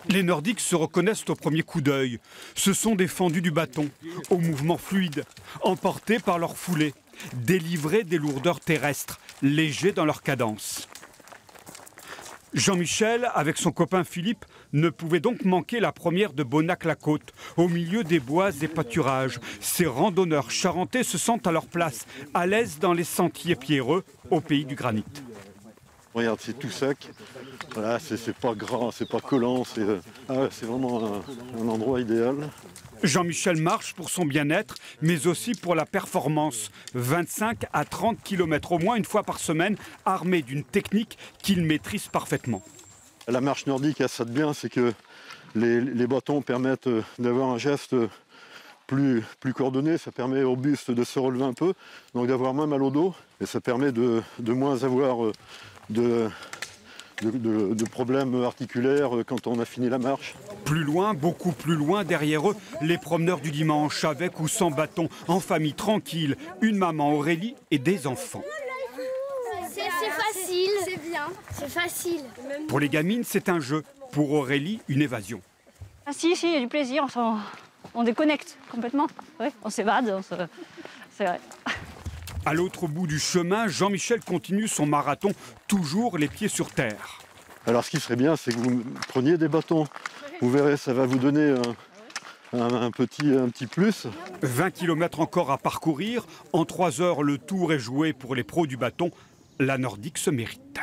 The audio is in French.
Les Nordiques se reconnaissent au premier coup d'œil. Ce sont des fendus du bâton, au mouvement fluide, emportés par leur foulée, délivrés des lourdeurs terrestres, légers dans leur cadence. Jean-Michel, avec son copain Philippe, ne pouvait donc manquer la première de Bonnac-la-Côte, au milieu des bois et pâturages. Ces randonneurs charentais se sentent à leur place, à l'aise dans les sentiers pierreux, au pays du granit. Regarde, c'est tout sec. Voilà, c'est pas gras, c'est pas collant, c'est vraiment un endroit idéal. Jean-Michel marche pour son bien-être, mais aussi pour la performance. 25 à 30 km au moins une fois par semaine, armé d'une technique qu'il maîtrise parfaitement. La marche nordique a ça de bien, c'est que les bâtons permettent d'avoir un geste plus coordonné. Ça permet au buste de se relever un peu, donc d'avoir moins mal au dos. Et ça permet de moins avoir de problèmes articulaires quand on a fini la marche. Plus loin, beaucoup plus loin, derrière eux, les promeneurs du dimanche, avec ou sans bâton, en famille tranquille, une maman Aurélie et des enfants. C'est facile, c'est bien, c'est facile. Pour les gamines, c'est un jeu. Pour Aurélie, une évasion. Ah si, il y a du plaisir, on déconnecte complètement. Ouais, on s'évade, c'est vrai. À l'autre bout du chemin, Jean-Michel continue son marathon, toujours les pieds sur terre. Alors ce qui serait bien, c'est que vous preniez des bâtons. Vous verrez, ça va vous donner un petit plus. 20 km encore à parcourir. En 3 heures, le tour est joué pour les pros du bâton. La Nordique se mérite.